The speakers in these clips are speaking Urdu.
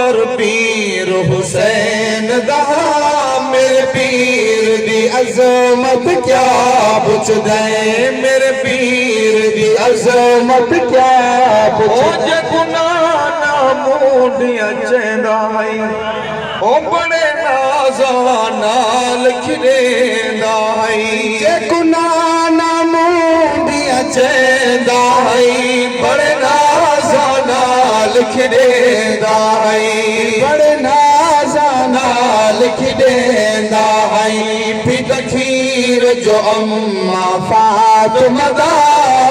پتر پیر حسین دا میرے پیر دی عظمت کیا پوچھ دے میرے پیر دی عظمت کیا پوچھ دے موڈیاں چہندائی او بڑے نازانال کھڑیندائی جے کنانا موڈیاں چہندائی بڑے نازانال کھڑیندائی بڑے نازانال کھڑیندائی پیتا کھیر جو اممہ فاطمہ دا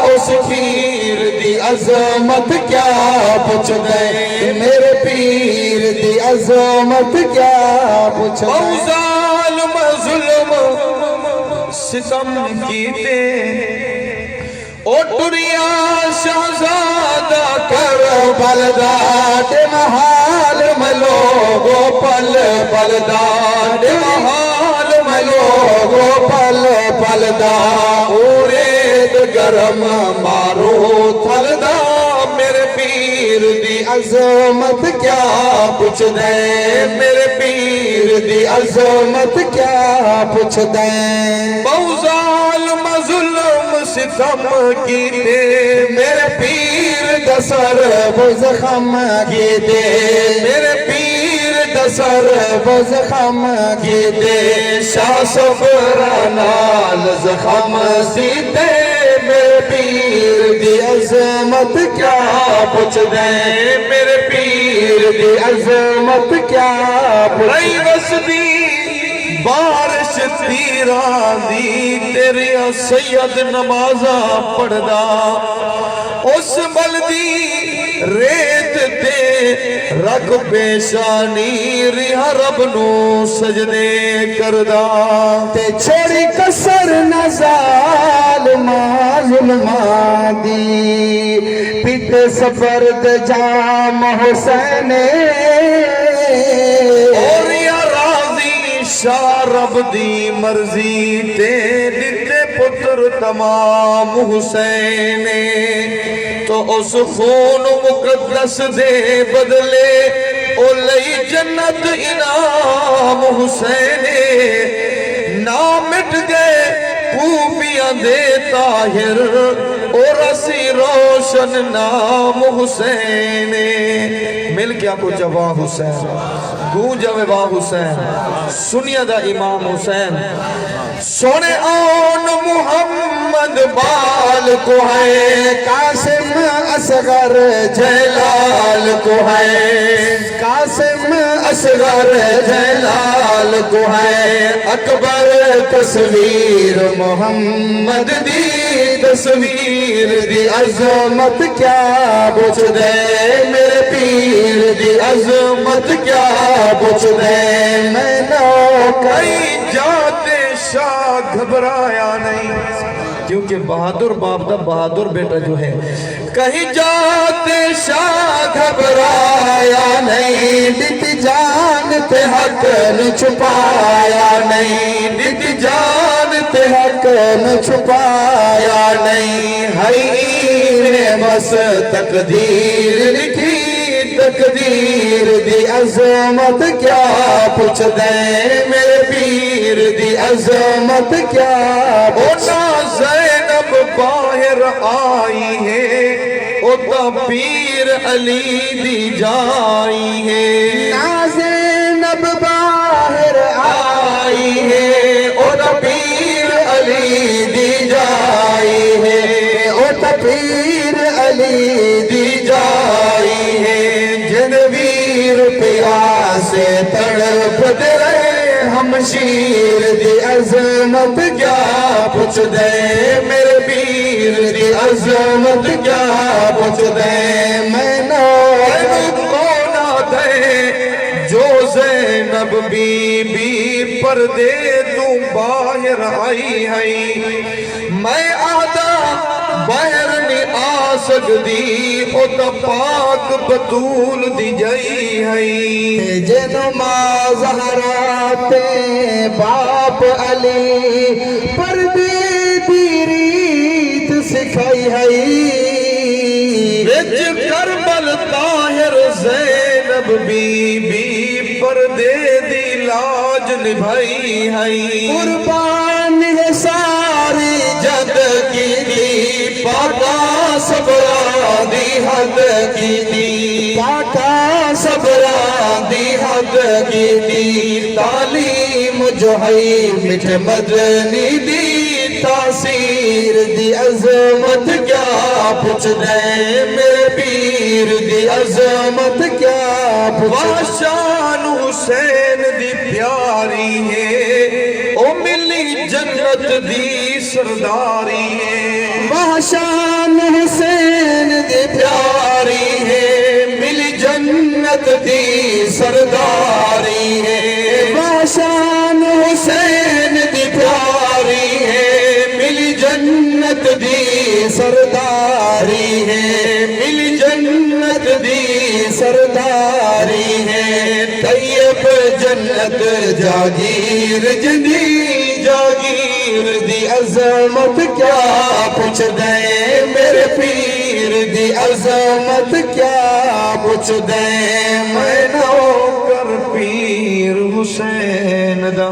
اس کھیر دی عظمت کیا پوچھ دے میرے پیر دی عظمت کیا پوچھ دے او ظالم ظلم ستم کیتے او ٹریا شہزادہ کربل دا دے محال میں لوگو پل پل دا دے محال میں لوگو پل پل دا اورید گرم مارو تھل دا میرے پیر دی عظمت کیا پوچھ دے میرے پیر دی عظمت کیا پوچھ دے بہو ظالم ظلم ستم کیتے میرے پیر دسر بزخم کیتے میرے پیر دسر بزخم کیتے شاہ صبرانال زخم سیتے میرے پیر دی عظمت کیا پوچھ دے میرے پیر دی عظمت کیا پوچھ دے وسدی بارش تیران دی تیرے سید نمازہ پڑھدا اس بلدی ریت تے رکھ پیشانی ریہ رب نو سجدے کردہ تے چھوڑی کسر نزال ظلمہ دی پیتے سفرد جام حسین اور یا راضی شاہ رب دی مرضی تے دیتے پتر تمام حسین تو اس خون مقدس دے بدلے او لئی جنت انعام حسین نہ مٹ گئے خوبیاں دے طاہر اور اسی روشن نام حسین مل کیا کو جوان حسین گونجا وے حسین سنیا دا امام حسین سونے آن محمد بال کو ہے قاسم اصغر جلال کو ہے قاسم اصغر جلال کو ہے اکبر تصویر محمد دی تصویر دی عظمت کیا پوچھ دے میرے پیر دی عظمت کیا پوچھ دے میں نو کہیں جاتے شاہ گھبرایا نہیں کیونکہ بہادر باپ دا بہادر بیٹا جو ہے کہیں جاتے شاہ گھبرایا نہیں دت جان تے حق نہ چھپایا نہیں دت جان تے حق نہ چھپایا نہیں ہائی نے بس تقدیر لکھی تقدیر دی عظمت کیا پوچھ دے میرے پیر دی عظمت کیا پوچھ زینب باہر آئی ہے او تا پیر علی دی جائی ہے نا زینب باہر آئی ہے او تا پیر علی دی جائی ہے او تا پیر علی دی جائی ہے جنویر پیاسے تڑپ دے ہم شیر دی عظمت کیا پوچھ دے میرے پیر دی عظمت کیا پوچھ دے میں نو کونا دے جو زینب بی بی پردے تو باہر آئی ہے میں آدھا باہر نہیں آ سکتی او تا پاک بطول دی جائی ہے جنو ماں زہرا تے باپ علی پردے دی ریت سکھائی ہے وچ کربل طاہر زینب زینب بی بی پردے دی لاج نبھائی ہے قربان ہے ساری جد کی دی پاکا صبرا دی حد کی دی پاکا صبرا دی حد کی دی تعلیم جو ہے مٹھ مدنی دی تاثیر دی عظمت کیا پوچھ دے میرے پیر دی عظمت کیا پوچھ دے شان حسین دی پیاری ہے او ملی جنت دی سرداری ہے شان حسین دی پیاری ہے ملی جنت دی سرداری ہے شان حسین دی پیاری ہے ملی جنت دی سرداری ہے ملی جنت دی سرداری ہے طیب جنت جاگیر جنی جاگیر دی عظمت کیا پوچھ دے میرے پیر دی عظمت کیا پوچھ دے میں نو کر پیر حسین دا